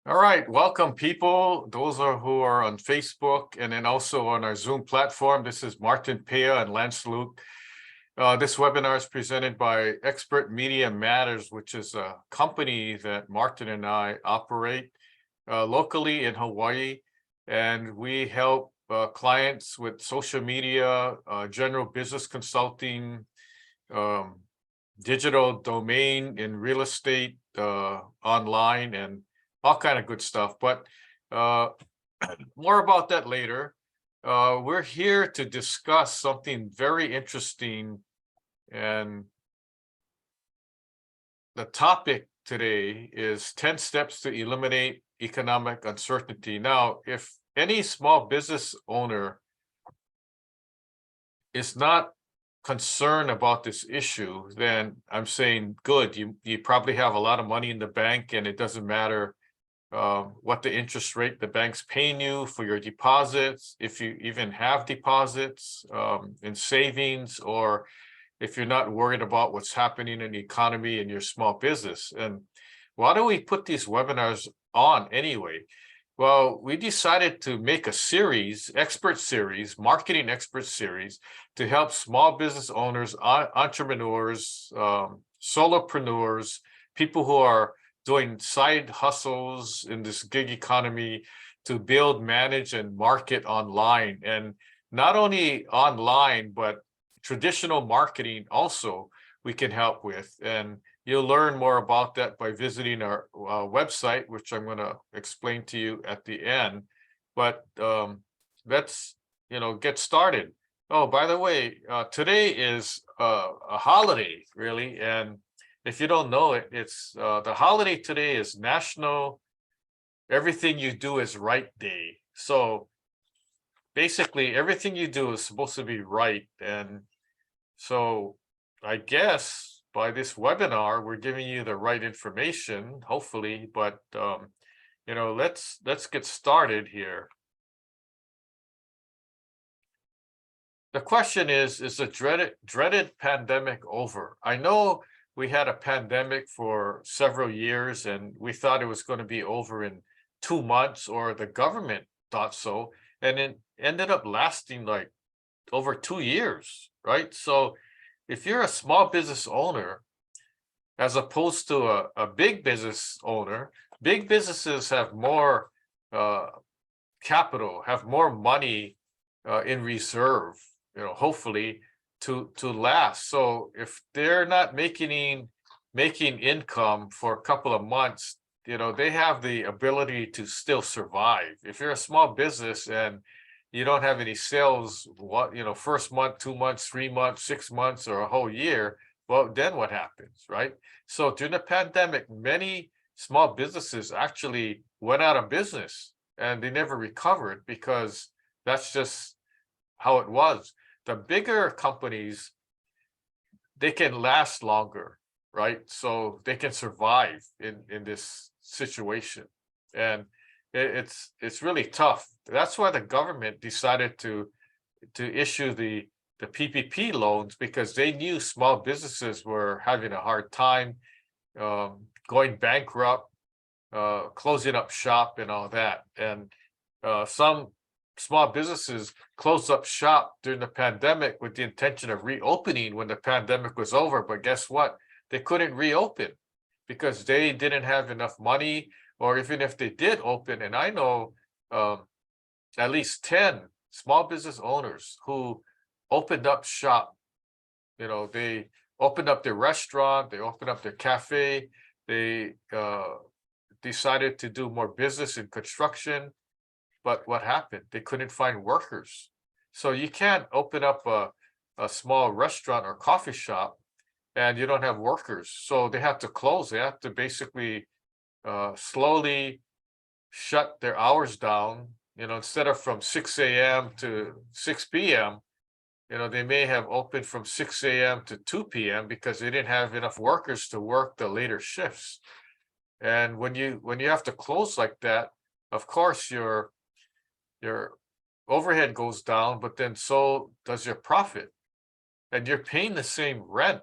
All right, welcome people. Those are who are on Facebook and then also on our Zoom platform. This is Martin Pea and Lance Luke. This webinar is presented by Expert Media Matters, which is a company that Martin and I operate locally in Hawaii. And we help clients with social media, general business consulting, digital domain in real estate, online, and all kind of good stuff. But more about that later. We're here to discuss something very interesting, and the topic today is 10 steps to eliminate economic uncertainty. Now, if any small business owner is not concerned about this issue, then I'm saying good. You probably have a lot of money in the bank, and it doesn't matter what the interest rate the bank's paying you for your deposits, if you even have deposits in savings, or if you're not worried about what's happening in the economy in your small business. And why do we put these webinars on anyway? Well, we decided to make a series, marketing expert series, to help small business owners, entrepreneurs, solopreneurs, people who are doing side hustles in this gig economy, to build, manage, and market online. And not only online, but traditional marketing also we can help with. And you'll learn more about that by visiting our website, which I'm going to explain to you at the end. But let's get started. Oh, by the way, today is a holiday, really, and if you don't know it, it's the holiday today is National Everything You Do Is Right Day. So basically, everything you do is supposed to be right. And so I guess by this webinar, we're giving you the right information, hopefully. But let's get started here. The question is the dreaded pandemic over? I know we had a pandemic for several years, and we thought it was going to be over in 2 months, or the government thought so, and it ended up lasting like over 2 years, right? So if you're a small business owner, as opposed to a big business owner, big businesses have more capital, have more money in reserve, hopefully, to last. So if they're not making income for a couple of months, they have the ability to still survive. If you're a small business and you don't have any sales, first month, 2 months, 3 months, 6 months, or a whole year, well, then what happens, right? So during the pandemic, many small businesses actually went out of business, and they never recovered, because that's just how it was. The bigger companies, they can last longer, right? So they can survive in this situation. And it's really tough. That's why the government decided to issue the PPP loans, because they knew small businesses were having a hard time, going bankrupt, closing up shop and all that. And some small businesses closed up shop during the pandemic with the intention of reopening when the pandemic was over. But guess what? They couldn't reopen because they didn't have enough money, or even if they did open, and I know at least 10 small business owners who opened up shop. They opened up their restaurant, they opened up their cafe, they decided to do more business in construction. But what happened? They couldn't find workers. So you can't open up a small restaurant or coffee shop and you don't have workers. So they have to close. They have to basically slowly shut their hours down. Instead of from 6 a.m. to 6 p.m., they may have opened from 6 a.m. to 2 p.m. because they didn't have enough workers to work the later shifts. And when you have to close like that, of course your overhead goes down, but then so does your profit, and you're paying the same rent.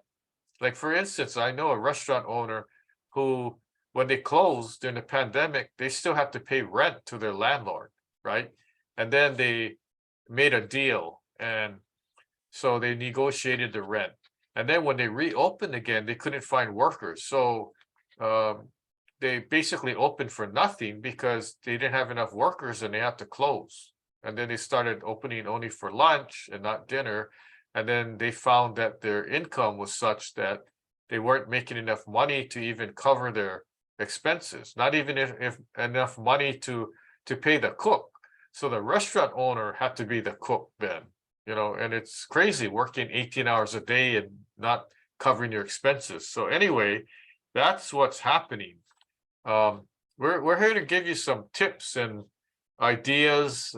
Like, for instance, I know a restaurant owner who when they closed during the pandemic, they still have to pay rent to their landlord, right? And then they made a deal, and so they negotiated the rent. And then when they reopened again, they couldn't find workers. So they basically opened for nothing because they didn't have enough workers and they had to close. And then they started opening only for lunch and not dinner. And then they found that their income was such that they weren't making enough money to even cover their expenses, not even if enough money to pay the cook. So the restaurant owner had to be the cook then, and it's crazy working 18 hours a day and not covering your expenses. So anyway, that's what's happening. We're here to give you some tips and ideas,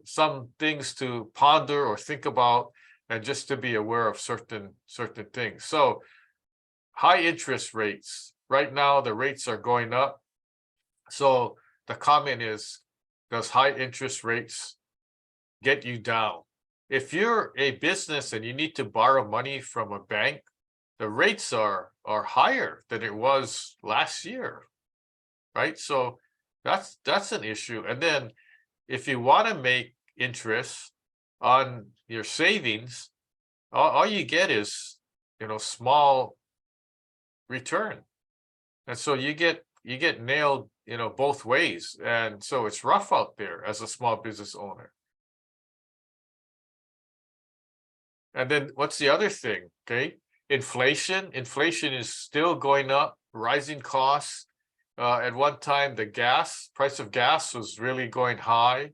some things to ponder or think about, and just to be aware of certain things. So high interest rates. Right now, the rates are going up. So the comment is, does high interest rates get you down? If you're a business and you need to borrow money from a bank, the rates are higher than it was last year, right? So that's an issue. And then if you want to make interest on your savings, all you get is, small return. And so you get nailed, both ways. And so it's rough out there as a small business owner. And then what's the other thing? Okay. Inflation is still going up, rising costs. At one time, the price of gas was really going high.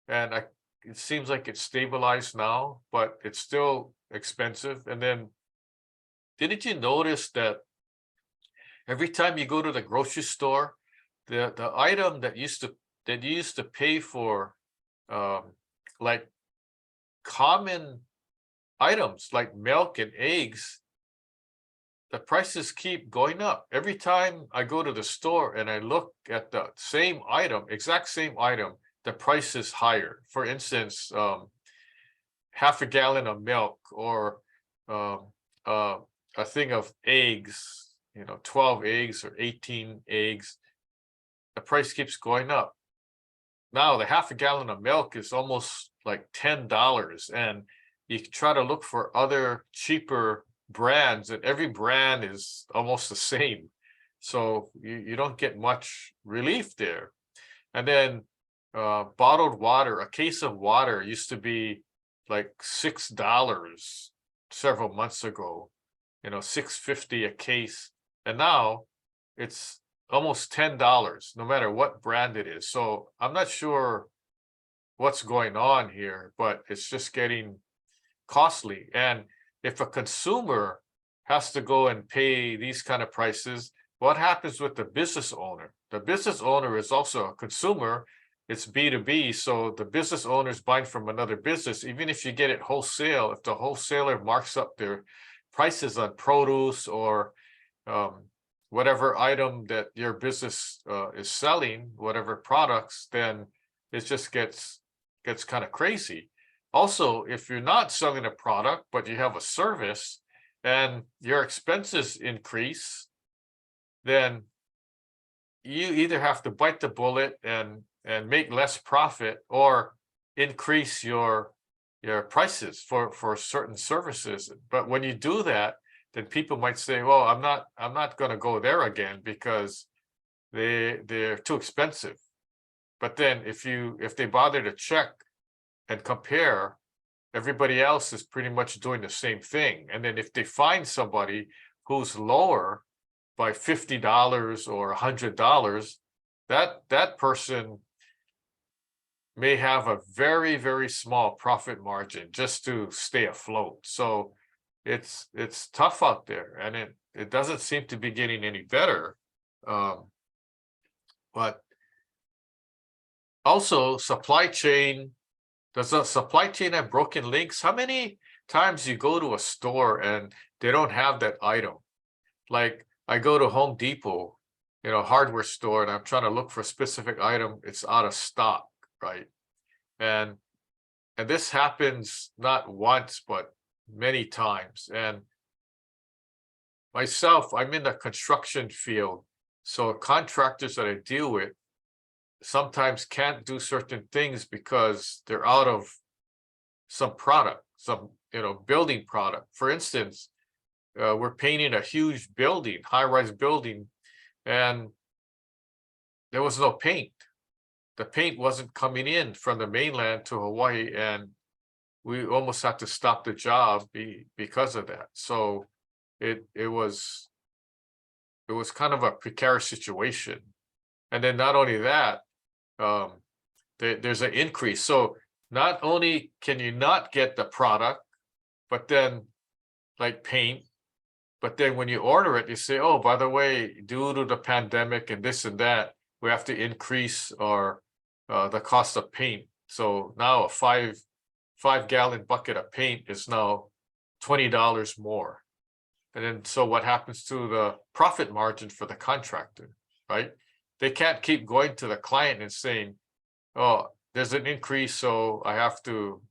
And it seems like it's stabilized now, but it's still expensive. And then didn't you notice that every time you go to the grocery store, the item that you used to pay for, like common items like milk and eggs, the prices keep going up. Every time I go to the store and I look at the same item, exact same item, the price is higher. For instance, half a gallon of milk or a thing of eggs, 12 eggs or 18 eggs, the price keeps going up. Now the half a gallon of milk is almost like $10, and you try to look for other cheaper brands, and every brand is almost the same. So you don't get much relief there. And then bottled water, a case of water used to be like $6 several months ago, $6.50 a case. And now it's almost $10, no matter what brand it is. So I'm not sure what's going on here, but it's just getting costly. And if a consumer has to go and pay these kind of prices, what happens with the business owner? The business owner is also a consumer. It's B2B. So the business owner is buying from another business. Even if you get it wholesale, if the wholesaler marks up their prices on produce or whatever item that your business is selling, whatever products, then it just gets kind of crazy. Also, if you're not selling a product, but you have a service and your expenses increase, then you either have to bite the bullet and make less profit or increase your prices for certain services. But when you do that, then people might say, well, I'm not going to go there again because they're too expensive. But then if they bother to check and compare, everybody else is pretty much doing the same thing. And then if they find somebody who's lower by $50 or $100, that person may have a very, very small profit margin just to stay afloat. So it's tough out there, and it doesn't seem to be getting any better. But also supply chain. Does the supply chain have broken links? How many times you go to a store and they don't have that item? Like I go to Home Depot, hardware store, and I'm trying to look for a specific item. It's out of stock, right? And this happens not once, but many times. And myself, I'm in the construction field, So contractors that I deal with sometimes can't do certain things because they're out of some product, some, building product. For instance, we're painting a huge building, high-rise building, and there was no paint. The paint wasn't coming in from the mainland to Hawaii, and we almost had to stop the job because of that. So it was kind of a precarious situation. And then not only that, there's an increase. So not only can you not get the product, but then like paint, but then when you order it, you say, oh, by the way, due to the pandemic and this and that, we have to increase our the cost of paint. So now a 5 gallon bucket of paint is now $20 more. And then so what happens to the profit margin for the contractor, right? They can't keep going to the client and saying, oh, there's an increase, so I have to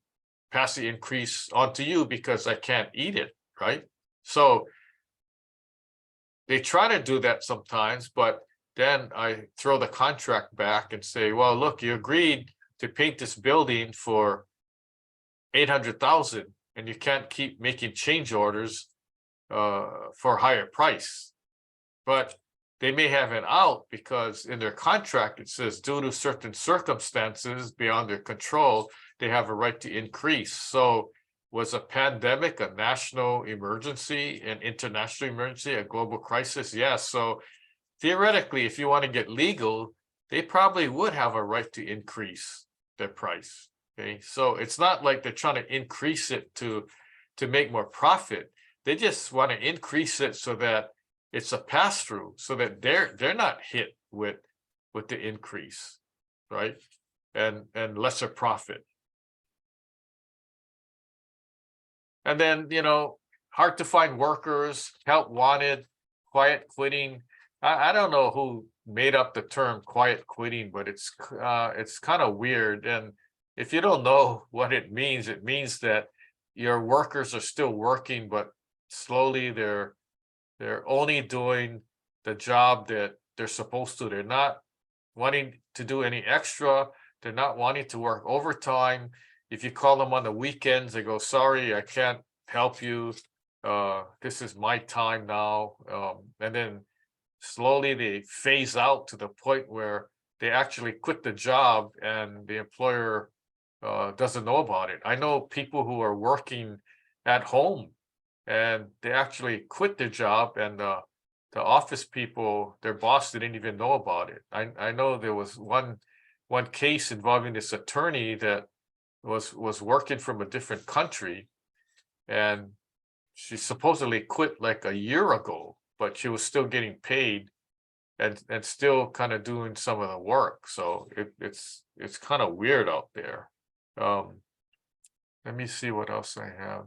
pass the increase on to you because I can't eat it, right? So they try to do that sometimes, but then I throw the contract back and say, well, look, you agreed to paint this building for 800,000, and you can't keep making change orders for a higher price. But they may have an out because in their contract it says due to certain circumstances beyond their control, they have a right to increase. So was a pandemic a national emergency, an international emergency, a global crisis? Yes. So theoretically, if you want to get legal, they probably would have a right to increase their price. Okay, so it's not like they're trying to increase it to make more profit. They just want to increase it so that it's a pass-through, so that they're not hit with the increase, right? And lesser profit. And then, hard to find workers, help wanted, quiet quitting. I don't know who made up the term quiet quitting, but it's kind of weird. And if you don't know what it means that your workers are still working, but slowly they're only doing the job that they're supposed to. They're not wanting to do any extra. They're not wanting to work overtime. If you call them on the weekends, they go, sorry, I can't help you. This is my time now. And then slowly they phase out to the point where they actually quit the job and the employer doesn't know about it. I know people who are working at home and they actually quit their job, and the office people, their boss, didn't even know about it. I know there was one case involving this attorney that was working from a different country, and she supposedly quit like a year ago, but she was still getting paid and still kind of doing some of the work. So it's kind of weird out there. Let me see what else I have.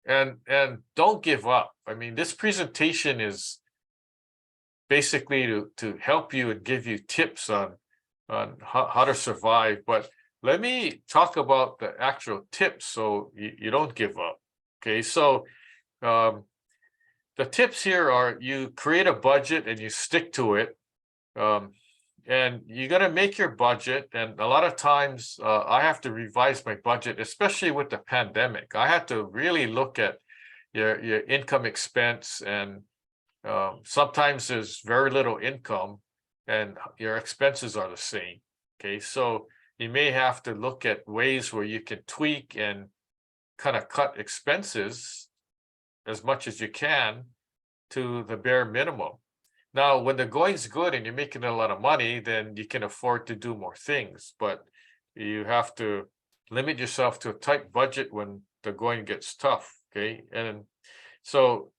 And don't give up. I mean, this presentation is basically to help you and give you tips on how to survive. But let me talk about the actual tips so you don't give up. Okay, so the tips here are: you create a budget and you stick to it. And you got to make your budget. And a lot of times I have to revise my budget, especially with the pandemic. I had to really look at your income expense, and sometimes there's very little income and your expenses are the same. Okay, so you may have to look at ways where you can tweak and kind of cut expenses as much as you can to the bare minimum. Now, when the going's good and you're making a lot of money, then you can afford to do more things, but you have to limit yourself to a tight budget when the going gets tough. Okay, and so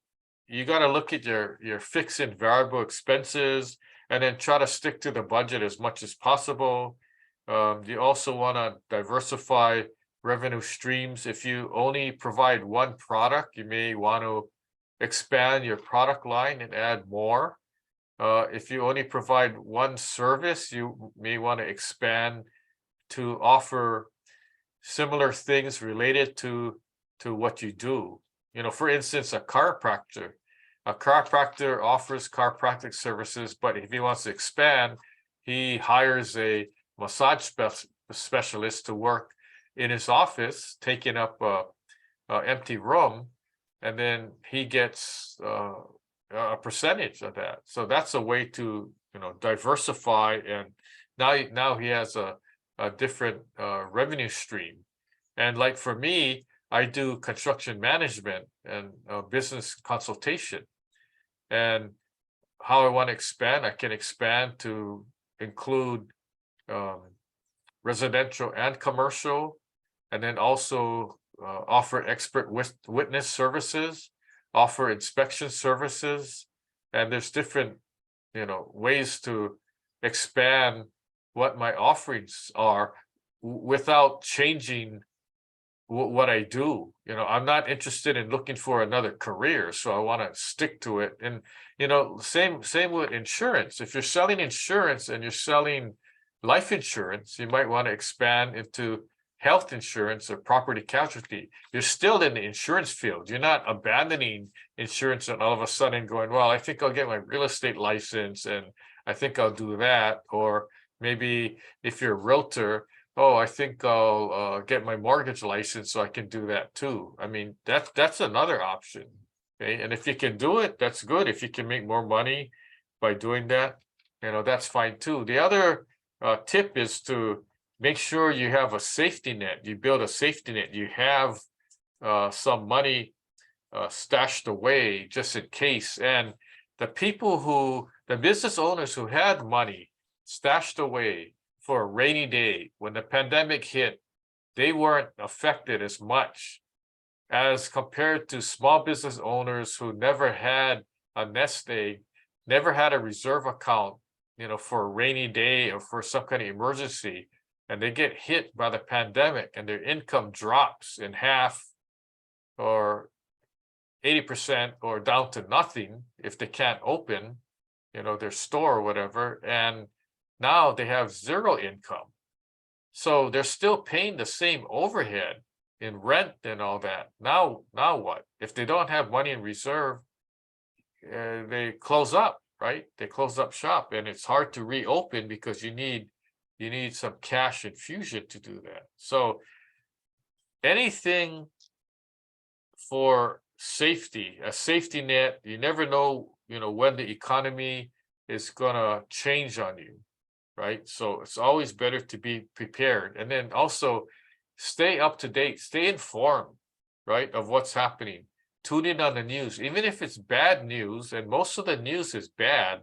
you got to look at your fixed and variable expenses, and then try to stick to the budget as much as possible. You also want to diversify revenue streams. If you only provide one product, you may want to expand your product line and add more. If you only provide one service, you may want to expand to offer similar things related to what you do. For instance, a chiropractor a chiropractor offers chiropractic services, but if he wants to expand, he hires a massage specialist to work in his office, taking up a empty room, and then he gets a percentage of that. So that's a way to, diversify, and now he has a different revenue stream. And like for me, I do construction management and business consultation. And how I want to expand, I can expand to include residential and commercial, and then also offer expert witness services, offer inspection services, and there's different, ways to expand what my offerings are without changing what I do. I'm not interested in looking for another career, so I want to stick to it. And same with insurance. If you're selling insurance and you're selling life insurance, you might want to expand into health insurance or property casualty. You're still in the insurance field. You're not abandoning insurance and all of a sudden going, well, I think I'll get my real estate license and I think I'll do that. Or maybe if you're a realtor, oh, I think I'll get my mortgage license so I can do that too. I mean, that's another option. Okay. And if you can do it, that's good. If you can make more money by doing that, that's fine too. The other tip is to make sure you have a safety net. You build a safety net. You have some money stashed away just in case. And the business owners who had money stashed away for a rainy day when the pandemic hit, they weren't affected as much as compared to small business owners who never had a nest egg, never had a reserve account, for a rainy day or for some kind of emergency, and they get hit by the pandemic and their income drops in half or 80% or down to nothing if they can't open, their store or whatever. And now they have zero income. So they're still paying the same overhead in rent and all that. Now what? If they don't have money in reserve, they close up, right? They close up shop, and it's hard to reopen because you need some cash infusion to do that. So anything for safety, a safety net, you never know, when the economy is gonna change on you, right? So it's always better to be prepared. And then also stay up to date, stay informed, right, of what's happening. Tune in on the news, even if it's bad news, and most of the news is bad.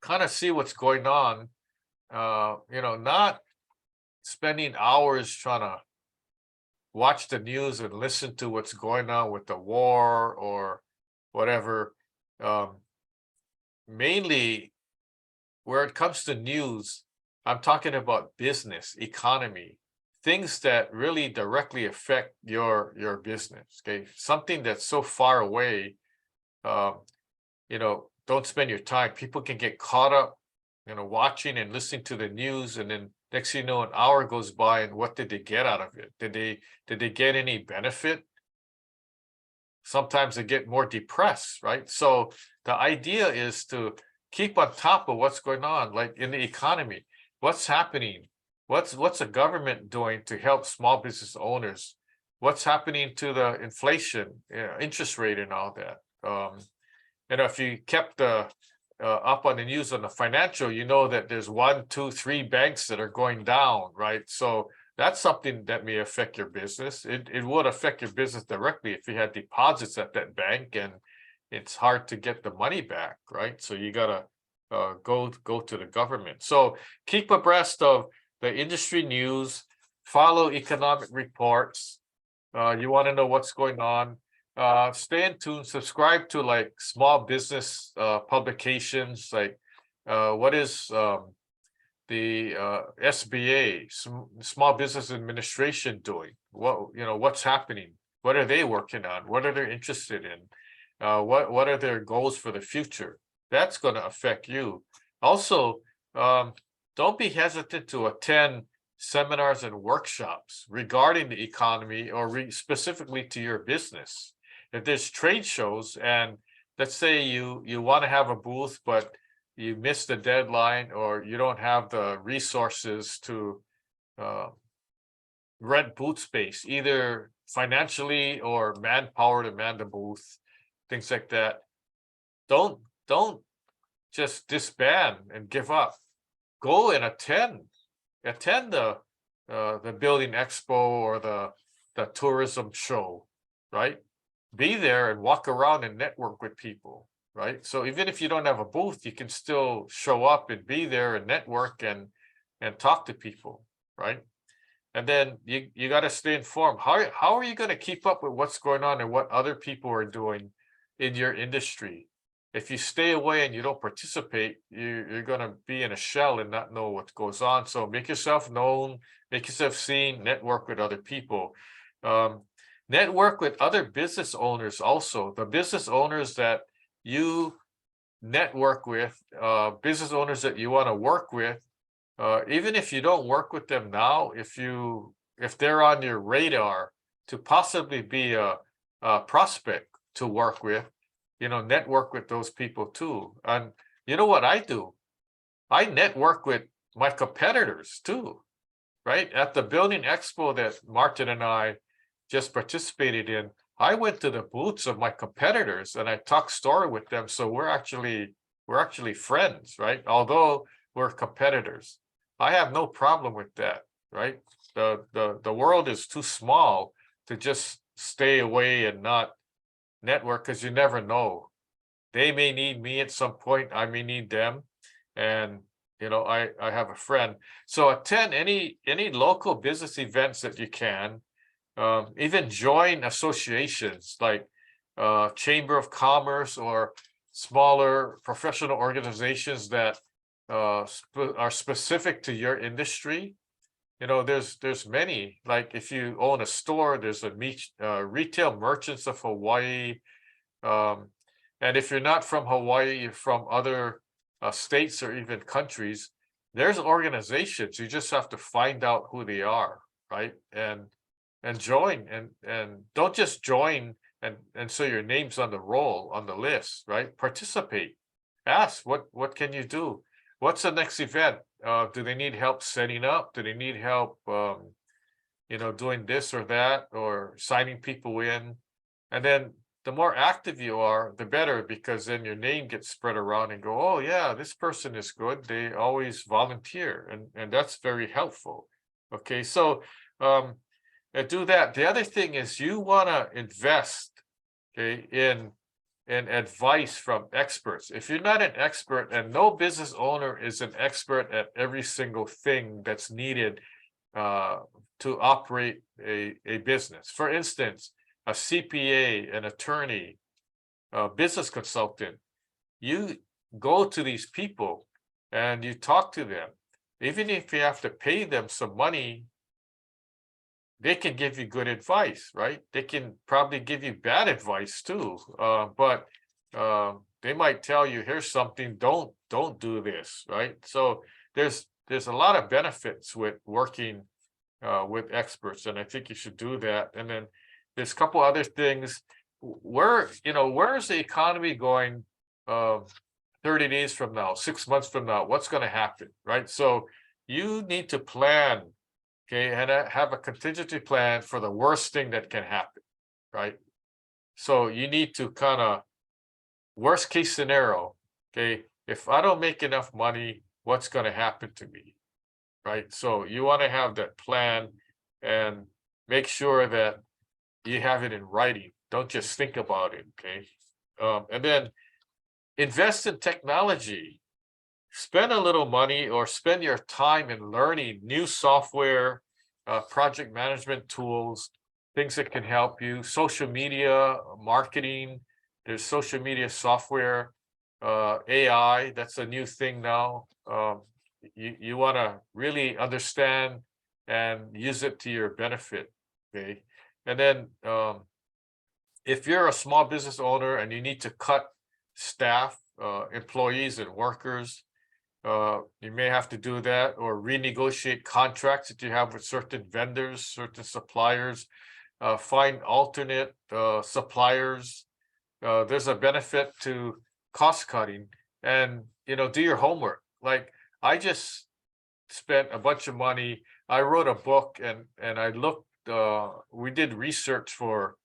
Kind of see what's going on, not spending hours trying to watch the news and listen to what's going on with the war or whatever. Mainly where it comes to news, I'm talking about business, economy, things that really directly affect your business. Okay, something that's so far away, don't spend your time. People can get caught up, watching and listening to the news, and then next thing you know, an hour goes by, and what did they get out of it? Did they get any benefit? Sometimes they get more depressed, right? So the idea is to keep on top of what's going on, like in the economy, what's happening, what's the government doing to help small business owners, what's happening to the inflation, interest rate, and all that. If you kept up on the news on the financial, that there's 1, 2, 3 banks that are going down, right? So that's something that may affect your business. It would affect your business directly if you had deposits at that bank, and it's hard to get the money back, right? So you gotta go to the government. So keep abreast of the industry news, follow economic reports. You want to know what's going on. Stay in tune, subscribe to like small business publications, like what is the SBA, Small Business Administration, doing? What's happening? What are they working on? What are they interested in? What are their goals for the future? That's going to affect you. Also, don't be hesitant to attend seminars and workshops regarding the economy or specifically to your business. if there's trade shows, and let's say you want to have a booth, but you missed the deadline, or you don't have the resources to uh, rent booth space, either financially or manpower to man the booth, things like that. Don't just disband and give up. Go and attend the building expo or the tourism show, right? Be there and walk around and network with people, right? So even if you don't have a booth, you can still show up and be there and network and talk to people, right? And then you got to stay informed. How are you going to keep up with what's going on and what other people are doing in your industry? If you stay away and you don't participate, you're going to be in a shell and not know what goes on. So make yourself known, make yourself seen, network with other people. Network with other business owners also. The business owners that you network with, business owners that you want to work with, even if you don't work with them now, if they're on your radar to possibly be a prospect to work with, network with those people too. And you know what I do? I network with my competitors too, right? At the building expo that Martin and I just participated in, I went to the booths of my competitors and I talked story with them. So we're actually friends, right? Although we're competitors. I have no problem with that, right? The world is too small to just stay away and not network, because you never know. They may need me at some point, I may need them. And I have a friend. So attend any local business events that you can. Even join associations like Chamber of Commerce or smaller professional organizations that are specific to your industry. There's many. Like if you own a store, there's a Retail Merchants of Hawaii. And if you're not from Hawaii, you're from other states or even countries, there's organizations. You just have to find out who they are, right? And join, and don't just join and so your name's on the list, right? Participate. Ask what can you do? What's the next event? Do they need help setting up? Do they need help doing this or that, or signing people in? And then the more active you are, the better, because then your name gets spread around and go, oh yeah, this person is good. They always volunteer, and that's very helpful. Okay, so do that. The other thing is you want to invest, okay, in advice from experts. If you're not an expert, and no business owner is an expert at every single thing that's needed to operate a business. For instance, a CPA, an attorney, a business consultant, you go to these people and you talk to them. Even if you have to pay them some money, they can give you good advice, right? They can probably give you bad advice too, but they might tell you, here's something, don't do this, right? So there's a lot of benefits with working with experts, and I think you should do that. And then there's a couple other things. Where is the economy going 30 days from now, 6 months from now? What's going to happen, right? So you need to plan, okay, and have a contingency plan for the worst thing that can happen, right? So you need to kind of, worst case scenario, okay, if I don't make enough money, what's going to happen to me, right? So you want to have that plan and make sure that you have it in writing. Don't just think about it, okay? And then invest in technology. Spend a little money or spend your time in learning new software, project management tools, things that can help you. Social media, marketing, there's social media software, AI, that's a new thing now. You want to really understand and use it to your benefit, okay? And then if you're a small business owner and you need to cut staff, employees and workers, you may have to do that, or renegotiate contracts that you have with certain vendors, certain suppliers. find alternate suppliers. There's a benefit to cost cutting, and do your homework. Like, I just spent a bunch of money. I wrote a book, and I looked. We did research for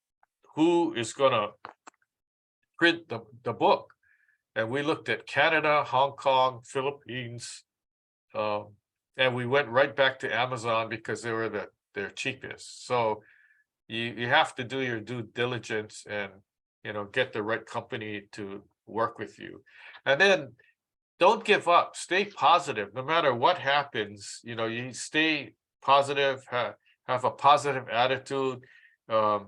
who is gonna print the book, and we looked at Canada, Hong Kong, Philippines, um, and we went right back to Amazon because they were their cheapest. So you have to do your due diligence and get the right company to work with you, and then don't give up. Stay positive no matter what happens. You stay positive, have a positive attitude. um,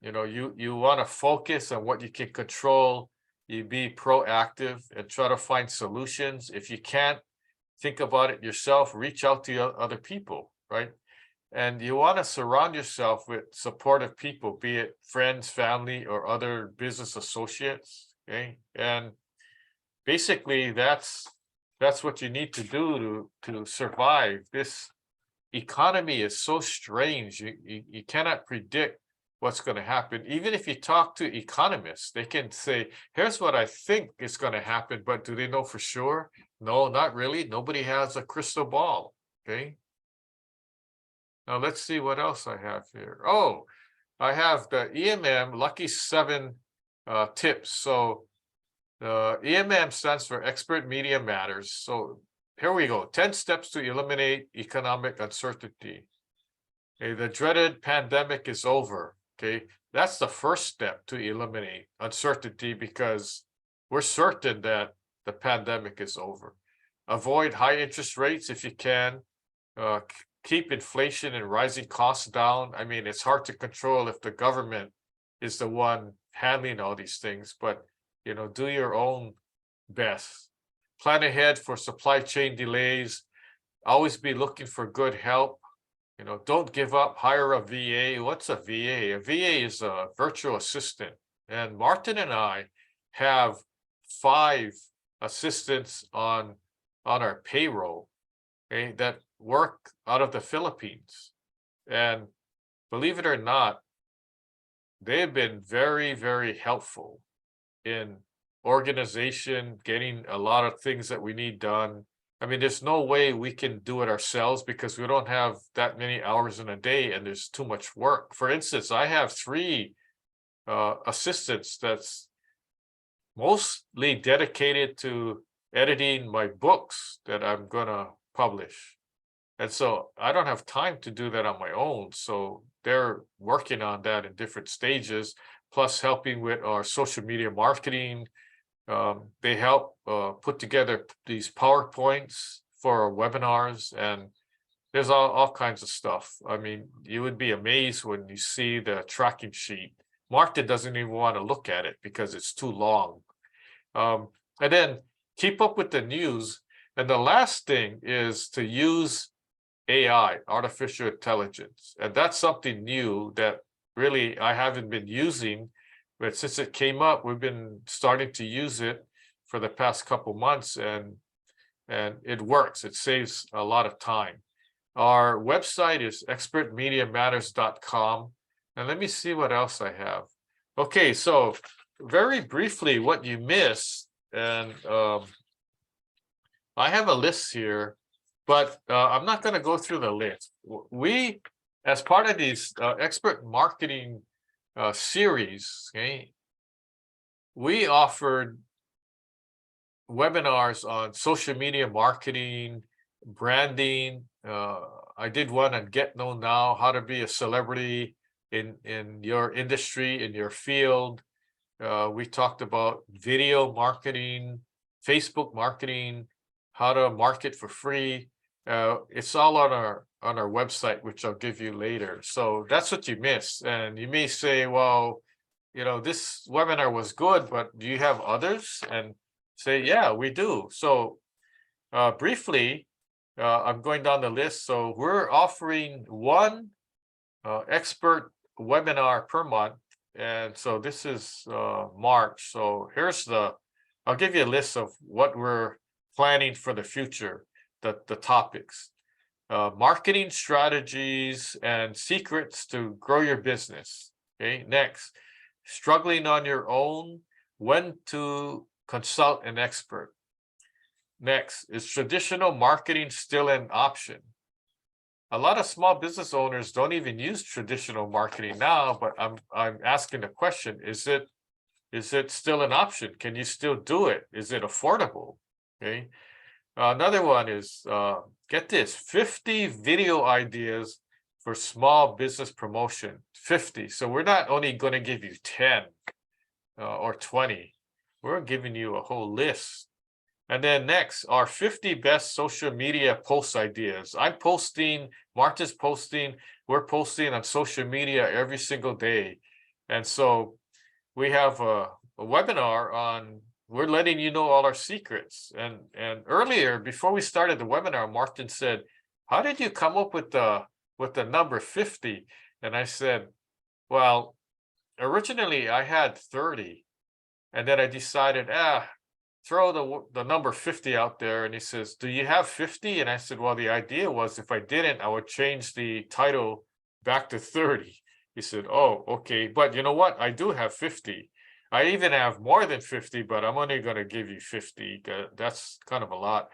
you want to focus on what you can control. You be proactive and try to find solutions. If you can't think about it yourself, reach out to other people, right? And you want to surround yourself with supportive people, be it friends, family, or other business associates. Okay. And basically that's what you need to do to survive. This economy is so strange. You cannot predict what's going to happen. Even if you talk to economists, they can say, here's what I think is going to happen, but do they know for sure? No, not really. Nobody has a crystal ball. Okay. Now let's see what else I have here. Oh, I have the EMM Lucky 7 tips. So EMM stands for Expert Media Matters. So here we go. 10 steps to eliminate economic uncertainty. Okay, the dreaded pandemic is over. Okay, that's the first step to eliminate uncertainty, because we're certain that the pandemic is over. Avoid high interest rates if you can. Keep inflation and rising costs down. I mean, it's hard to control if the government is the one handling all these things, but do your own best. Plan ahead for supply chain delays. Always be looking for good help. Don't give up. Hire a VA. What's a VA? A VA is a virtual assistant. And Martin and I have 5 assistants on our payroll, okay, that work out of the Philippines. And believe it or not, they've been very, very helpful in organization, getting a lot of things that we need done. I mean, there's no way we can do it ourselves because we don't have that many hours in a day and there's too much work. For instance, I have 3 assistants that's mostly dedicated to editing my books that I'm gonna publish. And so I don't have time to do that on my own. So they're working on that in different stages, plus helping with our social media marketing. They help put together these PowerPoints for our webinars, and there's all kinds of stuff. I mean, you would be amazed when you see the tracking sheet. Martha doesn't even want to look at it because it's too long. And then keep up with the news. And the last thing is to use AI, artificial intelligence. And that's something new that really I haven't been using, but since it came up, we've been starting to use it for the past couple months, and it works. It saves a lot of time. Our website is expertmediamatters.com. And let me see what else I have. Okay, so very briefly, what you missed, and I have a list here, but I'm not going to go through the list. We, as part of these expert marketing series, okay, we offered webinars on social media marketing, branding. I did one on Get Known Now, how to be a celebrity in your industry, in your field. We talked about video marketing, Facebook marketing, how to market for free. It's all on our website, which I'll give you later. So that's what you missed. And you may say, well, this webinar was good, but do you have others? And say, yeah, we do. So briefly, I'm going down the list. So we're offering 1 expert webinar per month. And so this is March. So I'll give you a list of what we're planning for the future, the topics. marketing strategies and secrets to grow your business. Okay, next, struggling on your own, when to consult an expert. Next, is traditional marketing still an option? A lot of small business owners don't even use traditional marketing now, but I'm asking the question, is it still an option? Can you still do it? Is it affordable? Okay. Another one is, get this, 50 video ideas for small business promotion. 50. So we're not only going to give you 10 or 20. We're giving you a whole list. And then next are 50 best social media post ideas. I'm posting, Marta's posting, we're posting on social media every single day. And so we have a webinar on, we're letting you know all our secrets. And earlier, before we started the webinar, Martin said, how did you come up with the number 50? And I said, well, originally I had 30. And then I decided, throw the number 50 out there. And he says, do you have 50? And I said, well, the idea was if I didn't, I would change the title back to 30. He said, oh, okay. But you know what? I do have 50. I even have more than 50, but I'm only going to give you 50. That's kind of a lot.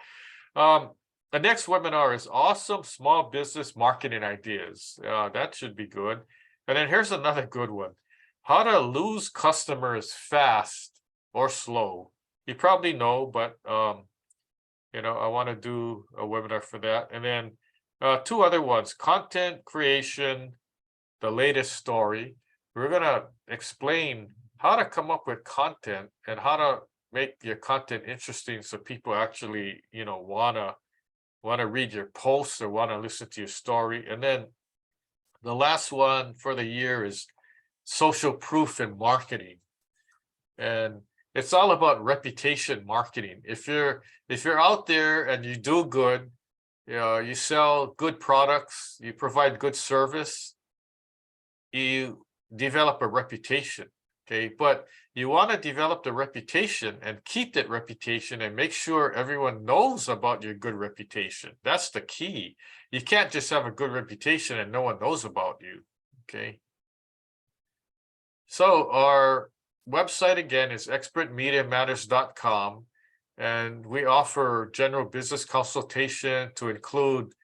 The next webinar is awesome small business marketing ideas. That should be good. And then here's another good one. How to lose customers fast or slow. You probably know, but you know, I want to do a webinar for that. And then two other ones, content creation, the latest story. We're going to explain how to come up with content and how to make your content interesting so people actually, you know, want to read your posts or want to listen to your story. And then the last one for the year is social proof in marketing. And it's all about reputation marketing. If you're out there and you do good, you know, you sell good products, you provide good service, you develop a reputation. Okay, but you want to develop the reputation and keep that reputation and make sure everyone knows about your good reputation. That's the key. You can't just have a good reputation and no one knows about you. Okay. So our website again is expertmediamatters.com, and we offer general business consultation to include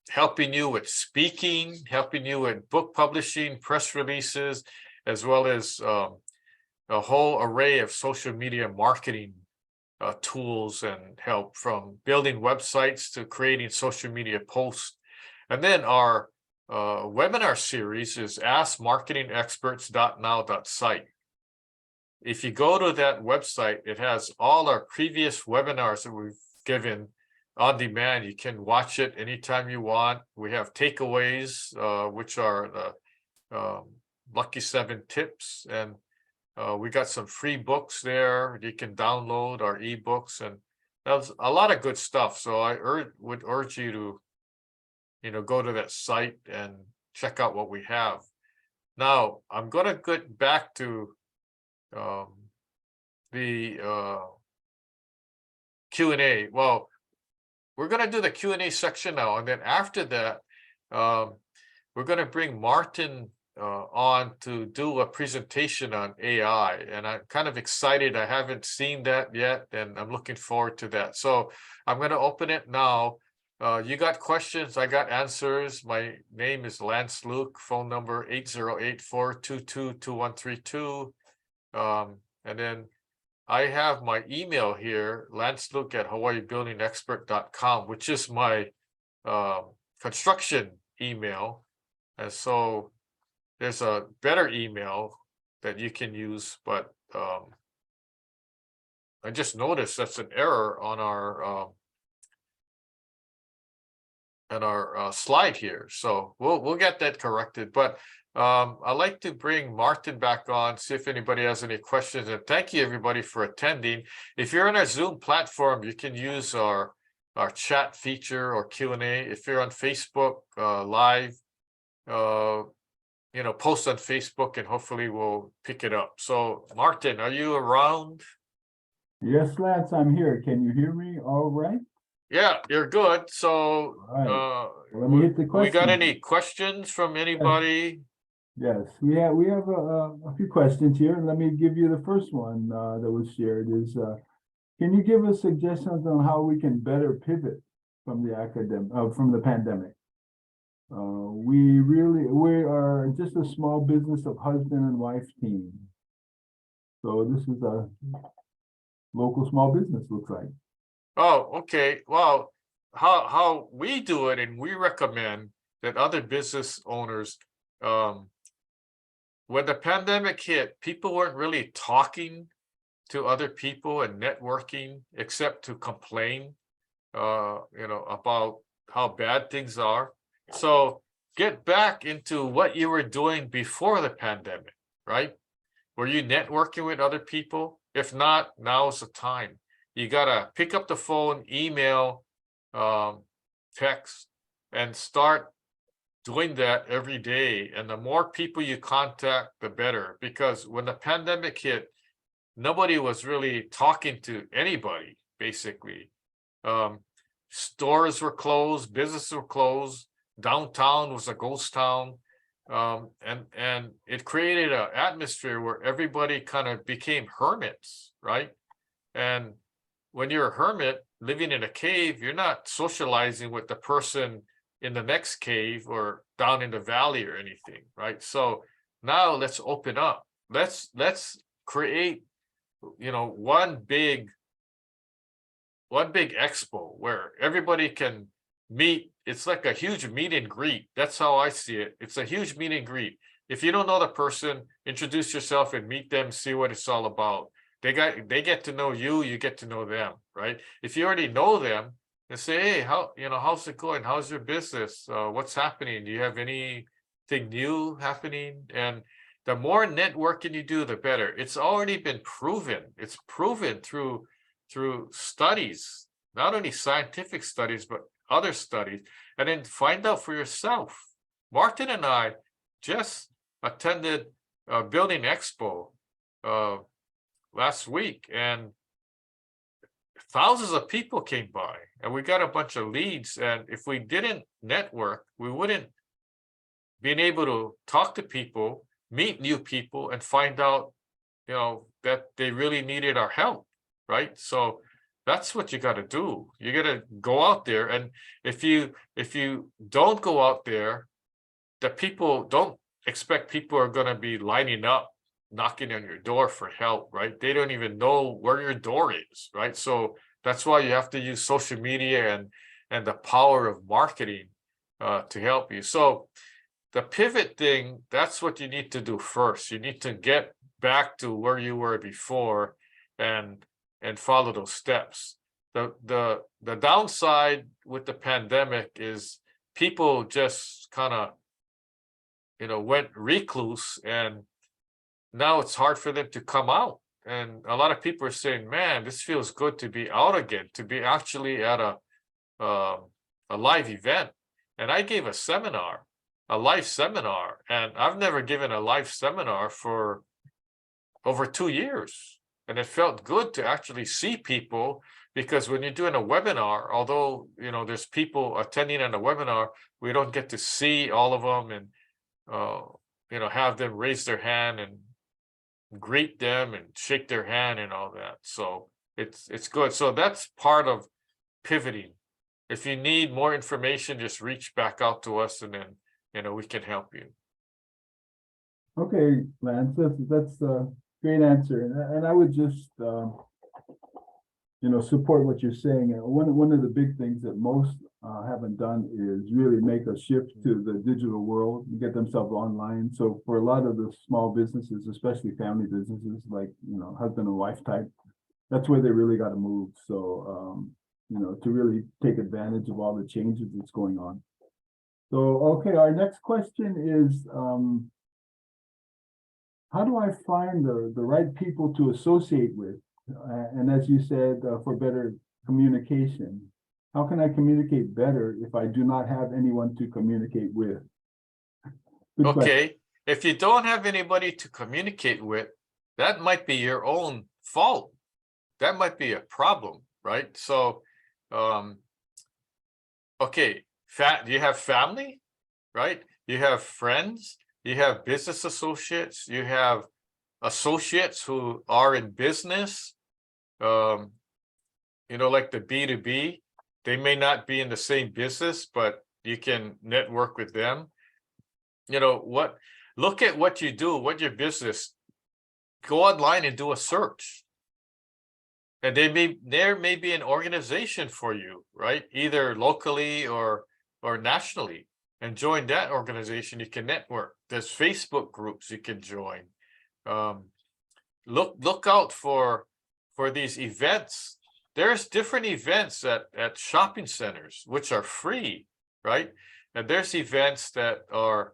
helping you with speaking, helping you with book publishing, press releases, as well as a whole array of social media marketing tools and help, from building websites to creating social media posts. And then our webinar series is askmarketingexperts.now.site. If you go to that website, it has all our previous webinars that we've given on demand. You can watch it anytime you want. We have takeaways, which are the Lucky 7 tips, and we got some free books there. You can download our ebooks, and that's a lot of good stuff. So I would urge you to, you know, go to that site and check out what we have. Now I'm going to get back to the Q&A. Well, we're going to do the Q&A section now, and then after that, we're going to bring Martin on to do a presentation on AI, and I'm kind of excited. I haven't seen that yet, and I'm looking forward to that. So I'm going to open it now. You got questions, I got answers. My name is Lance Luke, phone number 808-422-2132. And then I have my email here, lanceluke@hawaiibuildingexpert.com, which is my construction email. And so there's a better email that you can use, but I just noticed that's an error on our slide here, so we'll get that corrected. But I'd like to bring Martin back on, see if anybody has any questions. And thank you everybody for attending. If you're on our Zoom platform, you can use our chat feature or Q&A. If you're on Facebook live, you know, post on Facebook and hopefully we'll pick it up. So Martin, are you around? Yes, Lance, I'm here. Can you hear me all right? Yeah, you're good. So, All right. Well, let me hit the we got questions. any questions from Yes, anybody? yes. We have a few questions here. Let me give you the first one that was shared is can you give us suggestions on how we can better pivot from the pandemic? We are just a small business of husband and wife team. So this is a local small business, looks like. Oh, okay. Well, how we do it, and we recommend that other business owners, um, when the pandemic hit, people weren't really talking to other people and networking except to complain, about how bad things are. So get back into what you were doing before the pandemic, right? Were you networking with other people? If not, now's the time. You gotta pick up the phone, email, um, text, and start doing that every day. And the more people you contact, the better. Because when the pandemic hit, nobody was really talking to anybody, basically. Um, Stores were closed, businesses were closed, downtown was a ghost town. And it created an atmosphere where everybody kind of became hermits, right? And when you're a hermit living in a cave, you're not socializing with the person in the next cave or down in the valley or anything, right? So now let's open up. Let's create, one big expo where everybody can meet. It's like a huge meet and greet. That's how I see it. It's a huge meet and greet. If you don't know the person, introduce yourself and meet them, see what it's all about. They get to know you, you get to know them, right? If you already know them, and say, hey, how's it going? How's your business? What's happening? Do you have anything new happening? And the more networking you do, the better. It's already been proven. It's proven through studies, not only scientific studies, but other studies, and then find out for yourself. Martin and I just attended a building expo last week, and thousands of people came by, and we got a bunch of leads. And if we didn't network, we wouldn't been able to talk to people, meet new people, and find out, that they really needed our help, right? So that's what you got to do. You got to go out there, and if you don't go out there, the people don't expect people are going to be lining up, knocking on your door for help, right? They don't even know where your door is, right? So that's why you have to use social media and the power of marketing to help you. So the pivot thing, that's what you need to do first. You need to get back to where you were before and follow those steps. The downside with the pandemic is people just kind of went recluse, and now it's hard for them to come out. And a lot of people are saying, man, this feels good to be out again, to be actually at a live event. And I gave a live seminar, and I've never given a live seminar for over 2 years. And it felt good to actually see people, because when you're doing a webinar, although there's people attending on a webinar, we don't get to see all of them and have them raise their hand and greet them and shake their hand and all that. So it's good. So that's part of pivoting. If you need more information, just reach back out to us, and then we can help you. Okay, Lance, that's a great answer. And I would just support what you're saying. One of the big things that most haven't done is really make a shift to the digital world and get themselves online. So for a lot of the small businesses, especially family businesses, like husband and wife type, that's where they really got to move. So to really take advantage of all the changes that's going on. So okay, our next question is how do I find the right people to associate with? And as you said, for better communication, how can I communicate better if I do not have anyone to communicate with? Good question. Okay, if you don't have anybody to communicate with, that might be your own fault. That might be a problem, right? So okay, you have family, right? You have friends, you have business associates, you have associates who are in business. Um, like the B2B, they may not be in the same business, but you can network with them. Look at what you do, what your business, go online and do a search. And there may be an organization for you, right? Either locally or nationally. And join that organization. You can network. There's Facebook groups you can join. Look out for these events. There's different events at shopping centers, which are free, right? And there's events that are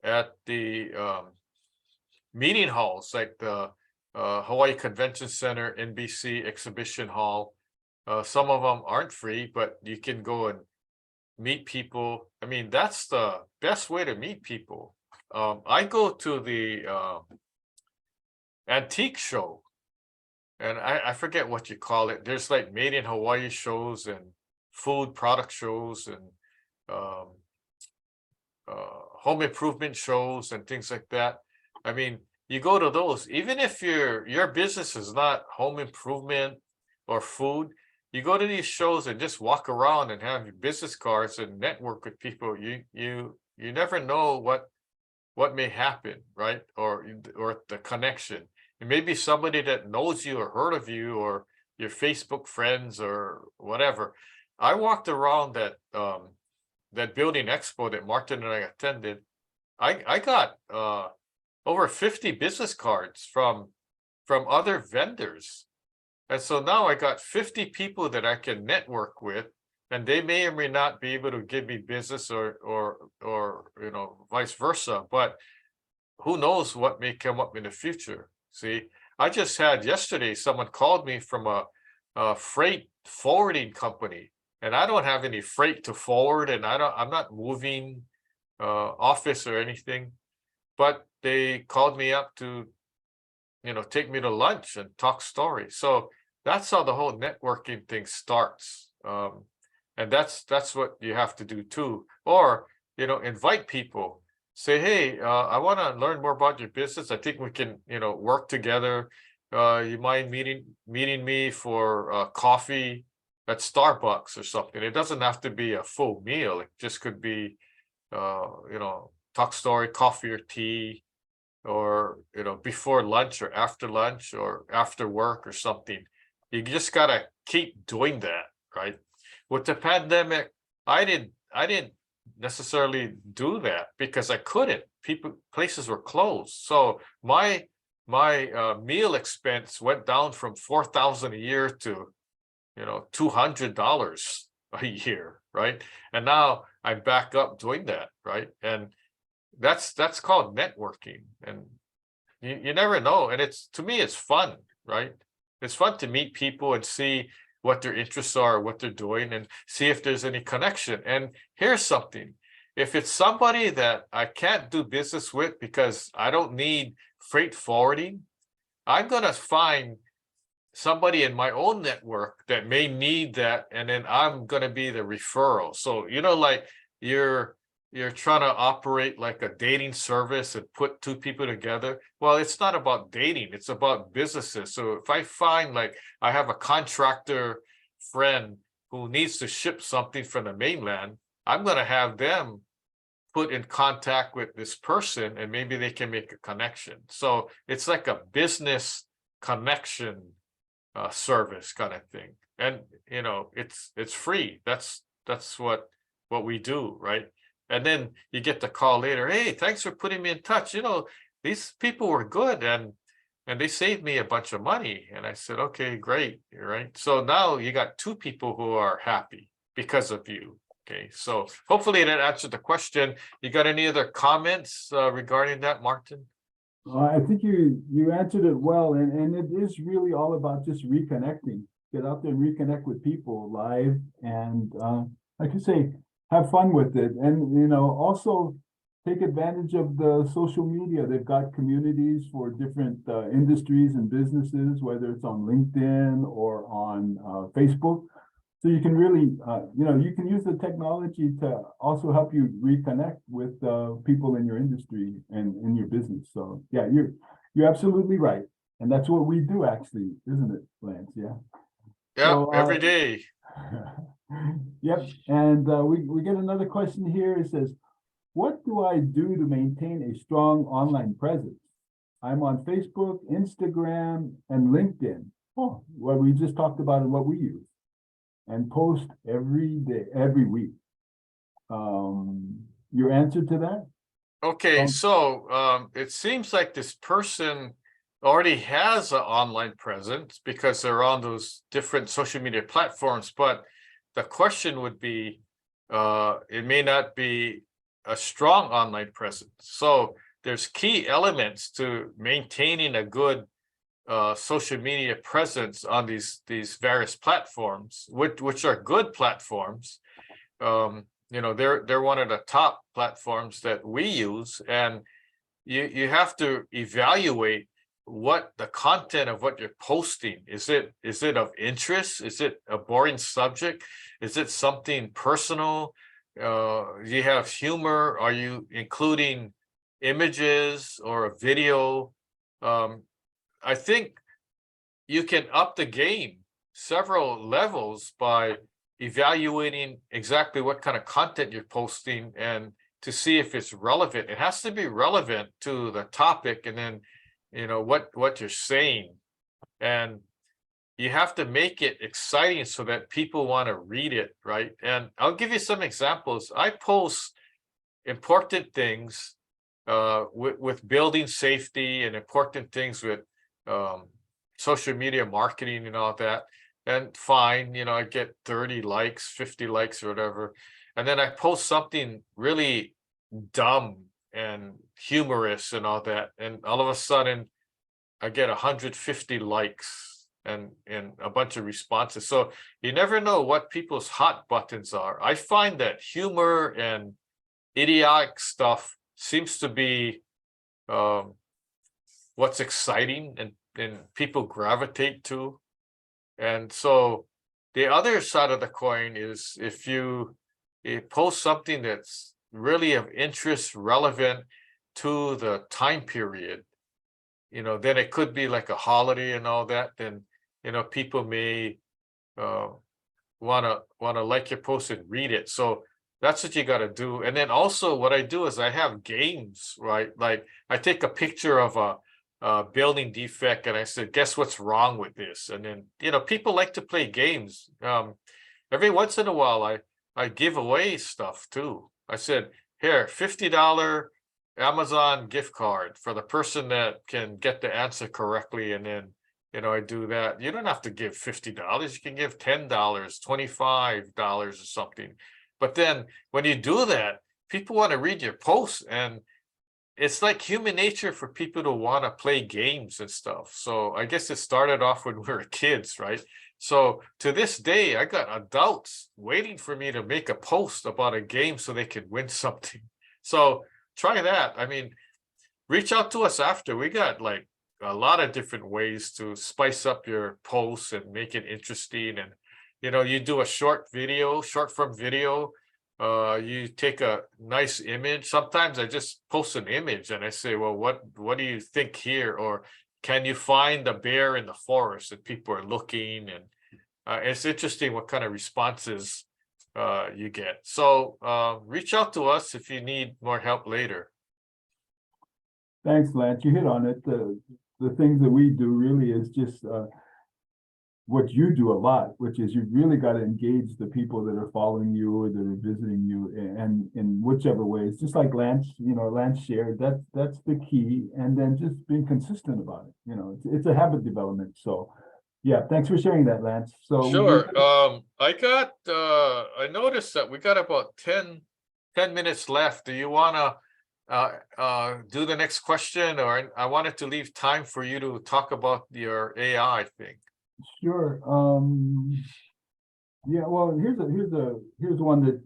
at the meeting halls, like the Hawaii Convention Center, NBC Exhibition Hall. Some of them aren't free, but you can go and meet people. I mean, that's the best way to meet people. I go to the antique show, and I forget what you call it. There's like made in Hawaii shows and food product shows and home improvement shows and things like that. I mean, you go to those, even if your business is not home improvement or food, you go to these shows and just walk around and have your business cards and network with people. You never know what may happen, right? Or the connection. It may be somebody that knows you or heard of you or your Facebook friends or whatever. I walked around that building expo that Martin and I attended. I got over 50 business cards from other vendors. And so now I got 50 people that I can network with, and they may or may not be able to give me business or vice versa, but who knows what may come up in the future. See, I just had yesterday, someone called me from a freight forwarding company, and I don't have any freight to forward, and I'm not moving office or anything, but they called me up to take me to lunch and talk stories. So that's how the whole networking thing starts. And that's what you have to do too. Or invite people. Say, hey, I want to learn more about your business. I think we can work together. You mind meeting me for coffee at Starbucks or something? It doesn't have to be a full meal. It just could be talk story, coffee or tea, or before lunch or after work or something. You just gotta keep doing that, right? With the pandemic, I didn't necessarily do that because I couldn't. Places were closed, so my meal expense went down from $4,000 a year to $200 a year, right? And now I'm back up doing that, right? And that's called networking. And you never know. And to me, it's fun, right? It's fun to meet people and see what their interests are, what they're doing, and see if there's any connection. And here's something. If it's somebody that I can't do business with because I don't need freight forwarding, I'm going to find somebody in my own network that may need that, and then I'm going to be the referral. So, like you're trying to operate like a dating service and put two people together. Well, it's not about dating, it's about businesses. So if I find like I have a contractor friend who needs to ship something from the mainland, I'm going to have them put in contact with this person, and maybe they can make a connection. So it's like a business connection service kind of thing. And it's free. That's what we do, right? And then you get the call later, hey, thanks for putting me in touch. These people were good and they saved me a bunch of money. And I said, okay, great. Right. So now you got two people who are happy because of you. Okay. So hopefully that answered the question. You got any other comments regarding that, Martin? I think you answered it well, and it is really all about just reconnecting. Get out there and reconnect with people live, and like you say, have fun with it, and also take advantage of the social media. They've got communities for different industries and businesses, whether it's on LinkedIn or on Facebook. So you can really, you can use the technology to also help you reconnect with people in your industry and in your business. So yeah, you're absolutely right. And that's what we do actually, isn't it, Lance? Yeah. Yeah, So every day. yep. And we get another question here. It says, what do I do to maintain a strong online presence? I'm on Facebook, Instagram, and LinkedIn. Oh, what we just talked about and what we use, and post every day, every week. Your answer to that? Okay, Um, so it seems like this person already has an online presence because they're on those different social media platforms, but the question would be, it may not be a strong online presence. So there's key elements to maintaining a good social media presence on these various platforms, which are good platforms. They're one of the top platforms that we use, and you have to evaluate what the content of what you're posting is. It of interest? Is it a boring subject? Is it something personal? Do you have humor? Are you including images or a video? I think you can up the game several levels by evaluating exactly what kind of content you're posting and to see if it's relevant. It has to be relevant to the topic, and then what you're saying, and you have to make it exciting so that people want to read it, right? And I'll give you some examples. I post important things with building safety and important things with um, social media marketing and all that. And fine, I get 30 likes, 50 likes or whatever. And then I post something really dumb and humorous and all that. And all of a sudden I get 150 likes and a bunch of responses. So you never know what people's hot buttons are. I find that humor and idiotic stuff seems to be what's exciting and people gravitate to. And so the other side of the coin is if you post something that's really of interest, relevant to the time period, then it could be like a holiday and all that, then people may wanna like your post and read it. So that's what you got to do. And then also what I do is I have games, right? Like I take a picture of a building defect and I said, guess what's wrong with this? And then, people like to play games. Every once in a while, I give away stuff too. I said, here, $50 Amazon gift card for the person that can get the answer correctly. And then, I do that. You don't have to give $50. You can give $10, $25 or something. But then when you do that, people want to read your posts, and it's like human nature for people to want to play games and stuff. So I guess it started off when we were kids, right? So to this day, I got adults waiting for me to make a post about a game so they can win something. So try that. I mean, reach out to us after. We got like a lot of different ways to spice up your posts and make it interesting. And you do a short form video. You take a nice image. Sometimes I just post an image and I say, well, what do you think here? Or can you find a bear in the forest? And people are looking, and it's interesting what kind of responses you get. So reach out to us if you need more help later. Thanks, Lance. You hit on it. The things that we do really is just what you do a lot, which is you really got to engage the people that are following you or that are visiting you, and in whichever way. It's just like Lance, Lance shared. That's the key, and then just being consistent about it. It's a habit development. So, yeah, thanks for sharing that, Lance. So Sure. I noticed that we got about 10 minutes left. Do you want to do the next question, or I wanted to leave time for you to talk about your AI thing? Sure. Yeah. Well, here's one that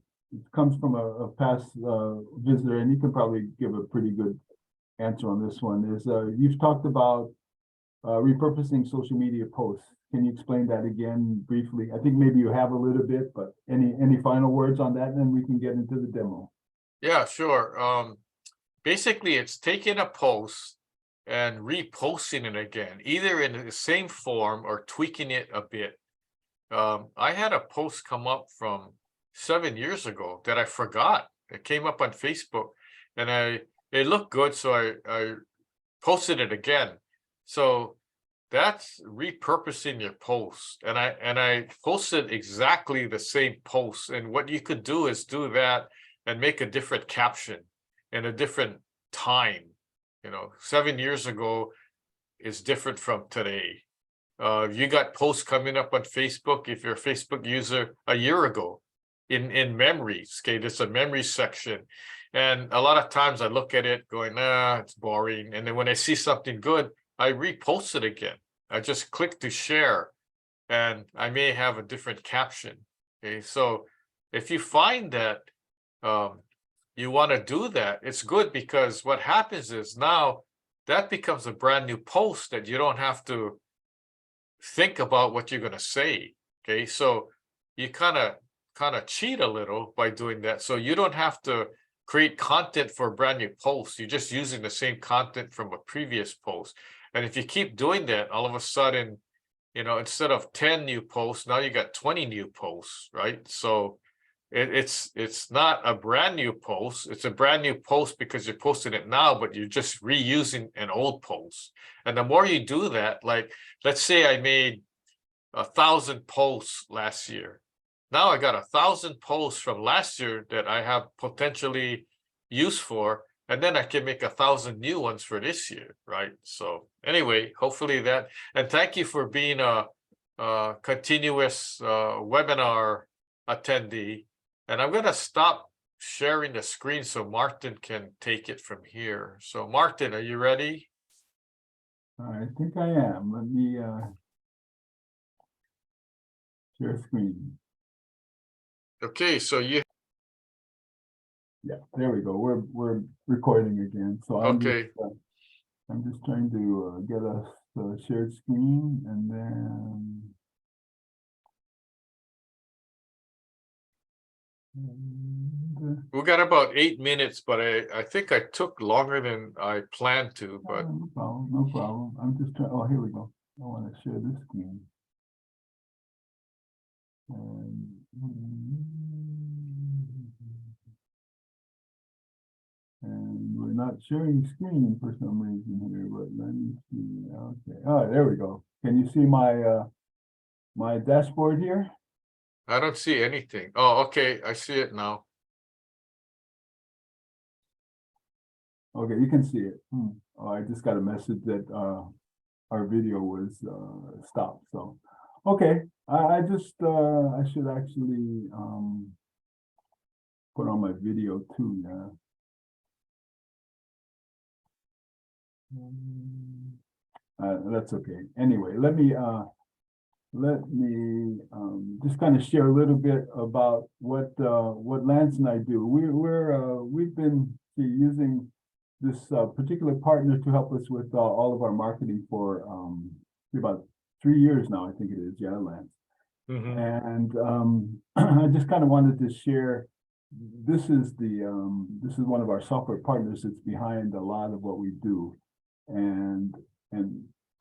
comes from a past visitor, and you can probably give a pretty good answer on this one. Is you've talked about repurposing social media posts. Can you explain that again briefly? I think maybe you have a little bit, but any final words on that, and then we can get into the demo. Yeah, sure. Basically, it's taking a post and reposting it again, either in the same form or tweaking it a bit. I had a post come up from 7 years ago that I forgot. It came up on Facebook, and it looked good, so I posted it again. So that's repurposing your post, and I posted exactly the same post. And what you could do is do that and make a different caption in a different time. 7 years ago is different from today. You got posts coming up on Facebook if you're a Facebook user a year ago in memories. Okay, there's a memory section. And a lot of times I look at it going, it's boring. And then when I see something good, I repost it again. I just click to share, and I may have a different caption. Okay, so if you find that you want to do that, it's good, because what happens is now that becomes a brand new post that you don't have to think about what you're going to say. Okay, so you kind of cheat a little by doing that. So you don't have to create content for a brand new post. You're just using the same content from a previous post. And if you keep doing that, all of a sudden, instead of 10 new posts, now you got 20 new posts, right? So it's not a brand new post. It's a brand new post because you're posting it now, but you're just reusing an old post. And the more you do that, like, let's say I made 1,000 posts last year. Now I got 1,000 posts from last year that I have potentially use for, and then I can make 1,000 new ones for this year, right? So anyway, hopefully that, and thank you for being a continuous webinar attendee. And I'm going to stop sharing the screen so Martin can take it from here. So Martin, are you ready? I think I am. Let me share screen. Okay, so you. Yeah, there we go. We're recording again. So Okay. I'm just trying to get us the shared screen, and then. We got about 8 minutes, but I think I took longer than I planned to, but no problem, no problem. I'm just trying, oh, here we go. I want to share this screen. And we're not sharing screen for some reason here, but let me see. Okay. Oh, there we go. Can you see my my dashboard here? I don't see anything. Oh, okay, I see it now. Okay, you can see it. Oh, I just got a message that our video was stopped. So, okay, I just I should actually put on my video too. Yeah. That's okay. Anyway, let me just kind of share a little bit about what Lance and I do. We've been using this particular partner to help us with all of our marketing for about 3 years now, I think it is. Yeah, Lance. And I just kind of wanted to share. This is one of our software partners that's behind a lot of what we do, and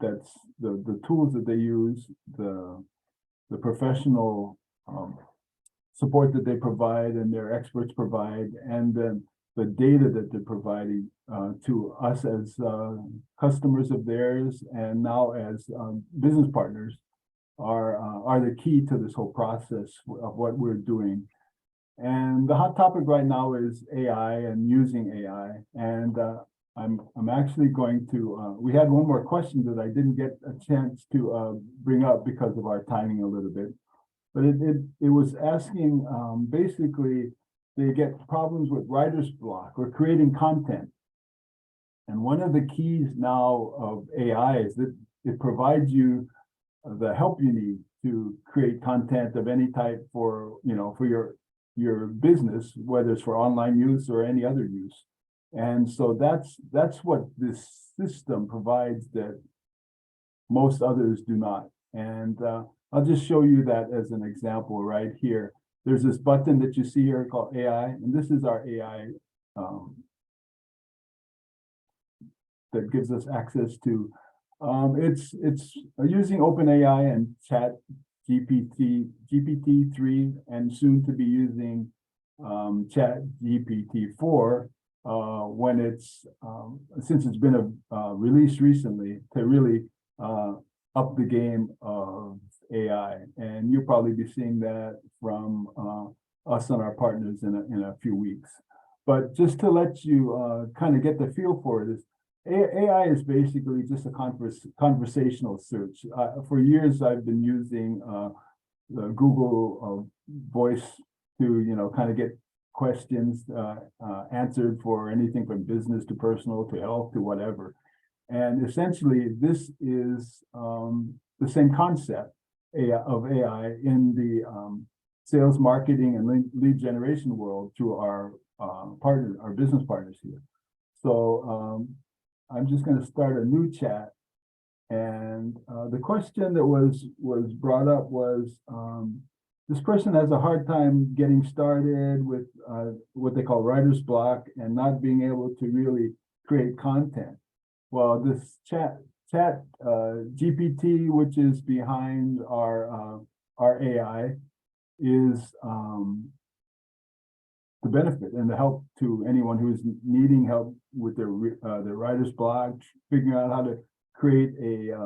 that's the tools that they use, the professional support that they provide and their experts provide, and then the data that they're providing to us as customers of theirs, and now as business partners, are the key to this whole process of what we're doing. And the hot topic right now is AI and using AI. And I'm actually going to, we had one more question that I didn't get a chance to bring up because of our timing a little bit. But it was asking, basically, they get problems with writer's block or creating content. And one of the keys now of AI is that it provides you the help you need to create content of any type for, for your business, whether it's for online use or any other use. And so that's what this system provides, that most others do not. And I'll just show you that as an example right here. There's this button that you see here called AI, and this is our AI that gives us access to. It's using OpenAI and Chat GPT-3, and soon to be using Chat GPT-4 when it's since it's been released recently, to really up the game of AI. And you'll probably be seeing that from us and our partners in a few weeks. But just to let you kind of get the feel for it, AI is basically just a conversational search. For years, I've been using the Google Voice to, kind of get questions answered for anything from business to personal to health to whatever. And essentially, this is the same concept of AI in the sales, marketing, and lead generation world through our business partners here. So I'm just going to start a new chat, and the question that was brought up was this person has a hard time getting started with what they call writer's block and not being able to really create content. Well, this chat GPT, which is behind our AI, is the benefit and the help to anyone who's needing help with their writer's block, figuring out how to create a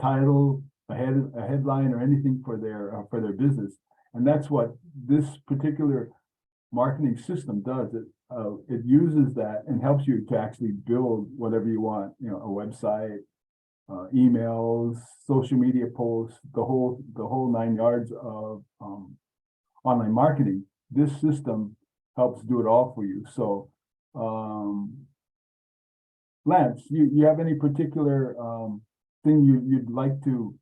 title, a headline, or anything for their business. And that's what this particular marketing system does. It uses that and helps you to actually build whatever you want, a website, emails, social media posts, the whole 9 yards of online marketing. This system helps do it all for you. So, Lance, you have any particular thing you'd like to,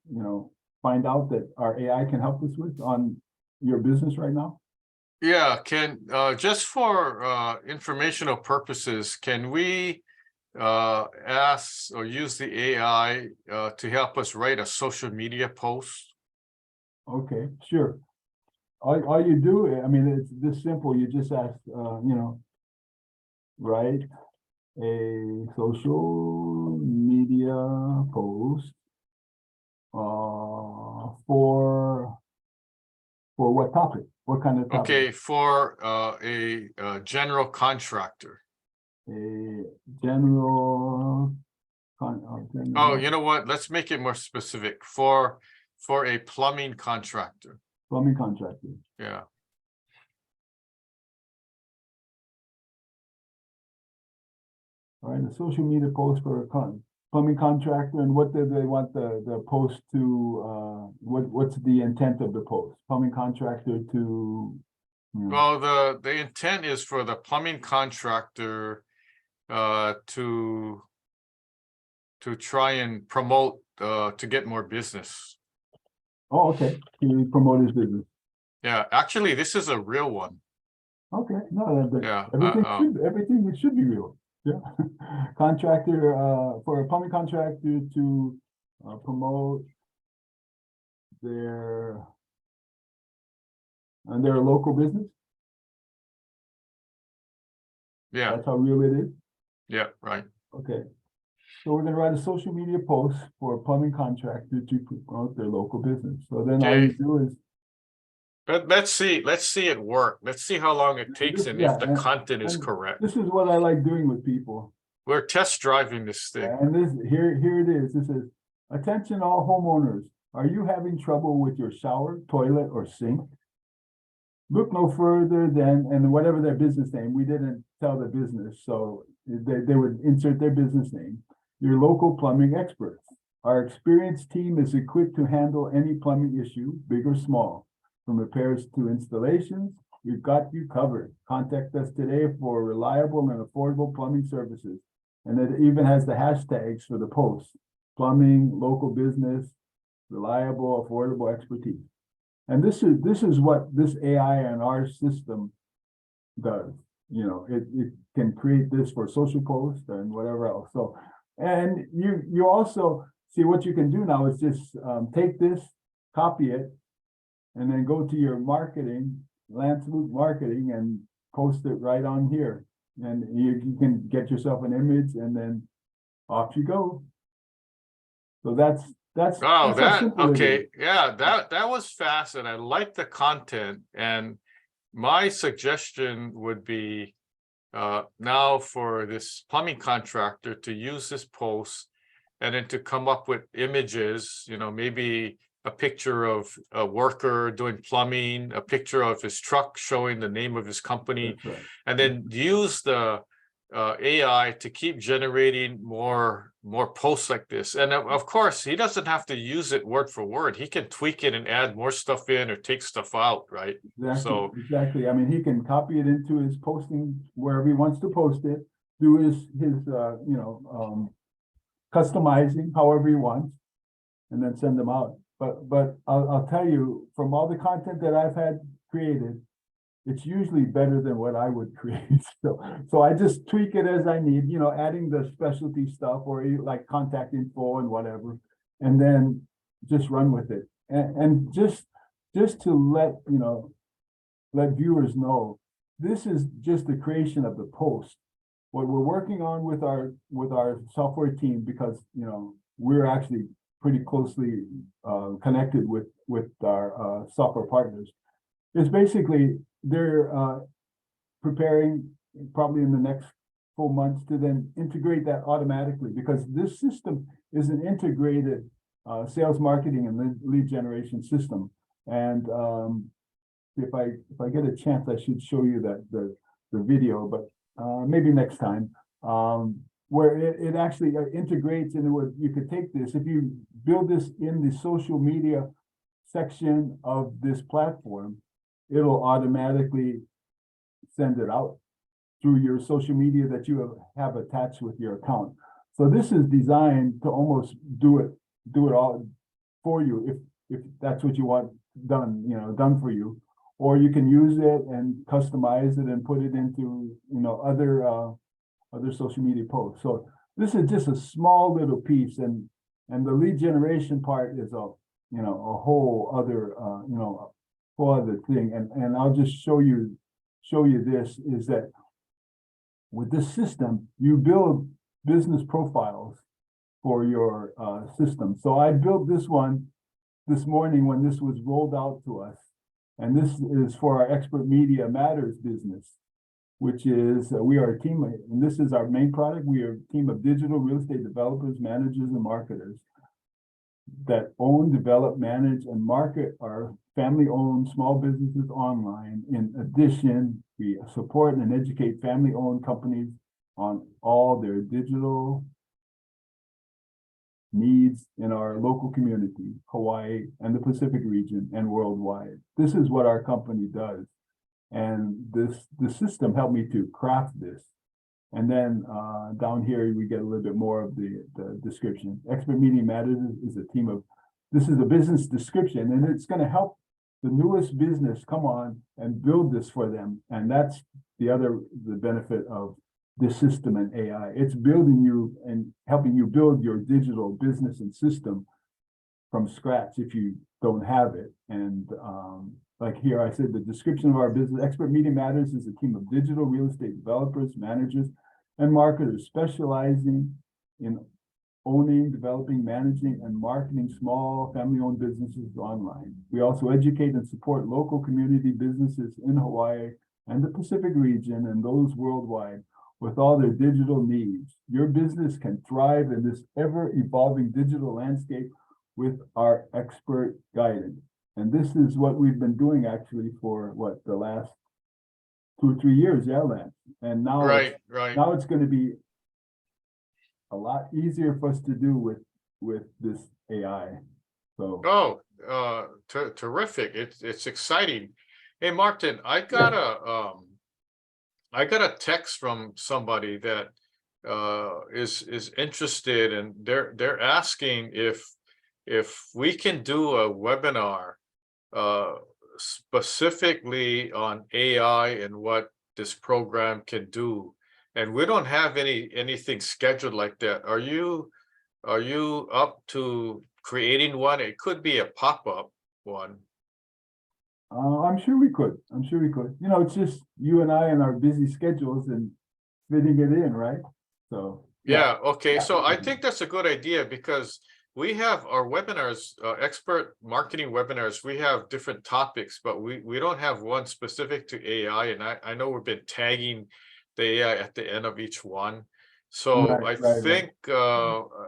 find out that our AI can help us with on your business right now? Yeah, just for informational purposes, can we ask or use the AI to help us write a social media post? Okay, sure. All you do, I mean, it's this simple. You just ask, write a social media post for what topic? What kind of topic? Okay, for a general contractor. A general. Oh, you know what? Let's make it more specific. For a plumbing contractor. Plumbing contractor. Yeah. All right, the social media post for a plumbing contractor, and what do they want the post to? What's the intent of the post? Plumbing contractor to. Well, the intent is for the plumbing contractor to try and promote to get more business. Oh, okay. To promote his business. Yeah, actually, this is a real one. Okay, no, Yeah, everything should be real. Yeah, contractor for a plumbing contractor to promote their local business. Yeah, that's how real it is. Yeah, right. Okay, so we're going to write a social media post for a plumbing contractor to promote their local business. So then all you do is. But let's see it work. Let's see how long it takes and if the content is correct. This is what I like doing with people. We're test driving this thing. And here it is. This is, attention all homeowners. Are you having trouble with your shower, toilet, or sink? Look no further than, and whatever their business name, we didn't tell the business, so they would insert their business name. Your local plumbing experts. Our experienced team is equipped to handle any plumbing issue, big or small. From repairs to installations, we've got you covered. Contact us today for reliable and affordable plumbing services. And it even has the hashtags for the post: plumbing, local business, reliable, affordable expertise. And this is what this AI and our system does. It can create this for social posts and whatever else. So, and you also see what you can do now is just take this, copy it, and then go to your marketing, Lance Luke Marketing, and post it right on here. And you can get yourself an image, and then off you go. So that's Oh, that's how that, simple it is. okay, yeah, that was fast, and I like the content, and my suggestion would be now for this plumbing contractor to use this post and then to come up with images, you know, maybe a picture of a worker doing plumbing, a picture of his truck showing the name of his company, That's right. and then use the AI to keep generating more posts like this. And of course, he doesn't have to use it word for word. He can tweak it and add more stuff in or take stuff out, right? Exactly, So exactly. I mean, he can copy it into his posting wherever he wants to post it, do his customizing however he wants, and then send them out. But I'll tell you, from all the content that I've had created, it's usually better than what I would create. So I just tweak it as I need, you know, adding the specialty stuff or like contact info and whatever, and then just run with it. And just to let viewers know, this is just the creation of the post. What we're working on with our software team, because you know we're actually pretty closely connected with our software partners, is basically they're preparing probably in the next 4 months to then integrate that automatically, because this system is an integrated sales, marketing, and lead generation system. And if I get a chance, I should show you that the video, but maybe next time, where it actually integrates into what you could take this. If you build this in the social media section of this platform, it'll automatically send it out through your social media that you have attached with your account. So this is designed to almost do it all for you if that's what you want done, you know, done for you. Or you can use it and customize it and put it into, you know, other social media posts. So this is just a small little piece, and the lead generation part is a whole other whole other thing. And I'll just show you this, is that with this system, you build business profiles for your system. So I built this one this morning when this was rolled out to us. And this is for our Expert Media Matters business, which is, we are a team, and this is our main product. We are a team of digital real estate developers, managers, and marketers that own, develop, manage, and market our family-owned small businesses online. In addition, we support and educate family-owned companies on all their digital needs in our local community, Hawaii and the Pacific region and worldwide. This is what our company does. And the system helped me to craft this. And then down here, we get a little bit more of the description. Expert Media Matters is a team of, this is the business description, and it's going to help the newest business come on and build this for them. And that's the benefit of this system and AI. It's building you and helping you build your digital business and system from scratch if you don't have it. And like here, I said the description of our business. Expert Media Matters is a team of digital real estate developers, managers, and marketers specializing in owning, developing, managing, and marketing small family-owned businesses online. We also educate and support local community businesses in Hawaii and the Pacific region and those worldwide with all their digital needs. Your business can thrive in this ever-evolving digital landscape with our expert guidance. And this is what we've been doing actually for the last 2 or 3 years, yeah, Lance. And now, now it's going to be a lot easier for us to do with this AI. So terrific! It's exciting. Hey, Martin, I got a text from somebody that is interested, and they're asking if we can do a webinar specifically on AI and what this program can do. And we don't have anything scheduled like that. Are you are you up to creating one? It could be a pop-up one. I'm sure we could. I'm sure we could. You know, it's just you and I and our busy schedules and fitting it in, right? So, Yeah, okay, so I definitely. think that's a good idea because we have our webinars, expert marketing webinars, we have different topics, but we don't have one specific to AI, and I know we've been tagging the AI at the end of each one. So Right, right, right.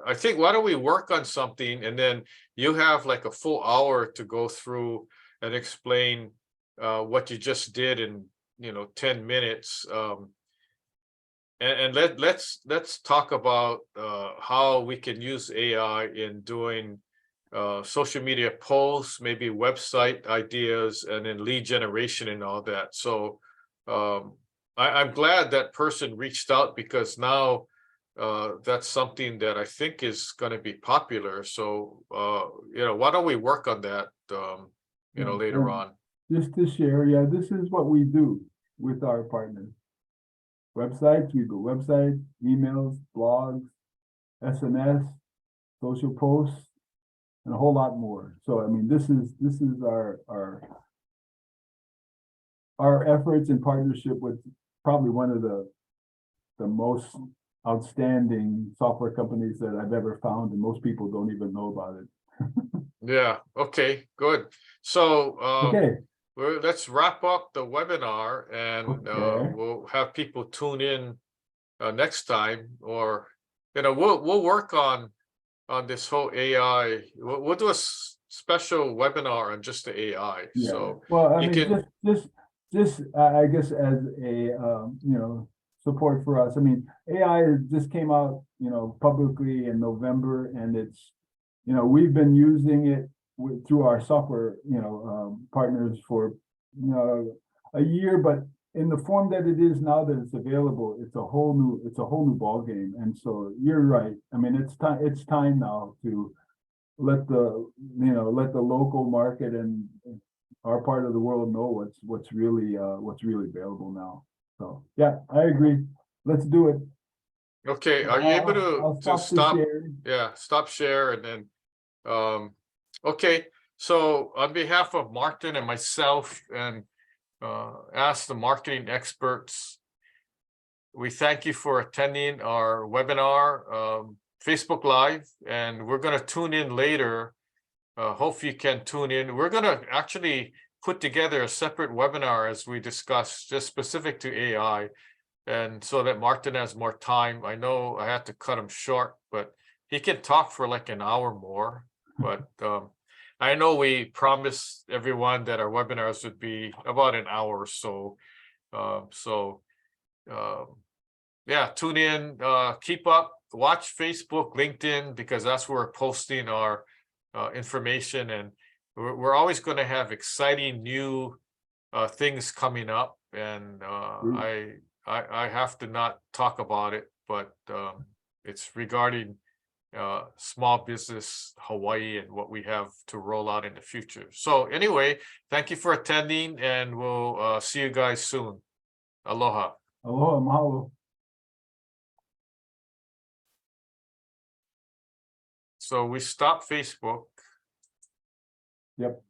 I think why don't we work on something and then you have like a full hour to go through and explain what you just did in, 10 minutes. And let's talk about how we can use AI in doing social media posts, maybe website ideas, and then lead generation and all that. So I'm glad that person reached out because now that's something that I think is going to be popular. So why don't we work on that Yeah, later and on? just to share, yeah, this is what we do with our partners. Websites, we go websites, emails, blogs, SMS, social posts, and a whole lot more. So I mean, this is our efforts in partnership with probably one of the most outstanding software companies that I've ever found, and most people don't even know about it. Yeah, okay, good. So Okay, let's wrap up the webinar and okay. we'll have people tune in next time, or we'll work on this whole AI. We'll do a special webinar on just the AI. Yeah, So well, I you mean, can, just, I guess as a, you know, support for us. I mean, AI just came out, you know, publicly in November, and it's, you know, we've been using it through our software, you know, partners for, you know, a year, but in the form that it is now that it's available, it's a whole new ballgame. And so you're right. I mean, it's time now to let let the local market and our part of the world know what's really available now. So yeah, I agree. Let's do it. okay, are you able I'll to stop the stop? share. Yeah, stop share and then okay. So on behalf of Martin and myself and ask the marketing experts, we thank you for attending our webinar, Facebook Live, and we're going to tune in later. Hope you can tune in. We're going to actually put together a separate webinar as we discussed, just specific to AI, and so that Martin has more time. I know I had to cut him short, but he can talk for like an hour more. But I know we promised everyone that our webinars would be about an hour or so. Um, yeah, tune in, keep up, watch Facebook, LinkedIn, because that's where we're posting our information, and we're always going to have exciting new things coming up. And I have to not talk about it, but it's regarding small business Hawaii and what we have to roll out in the future. So anyway, thank you for attending, and we'll see you guys soon. Aloha. Aloha, mahalo. So we stopped Facebook. Yep.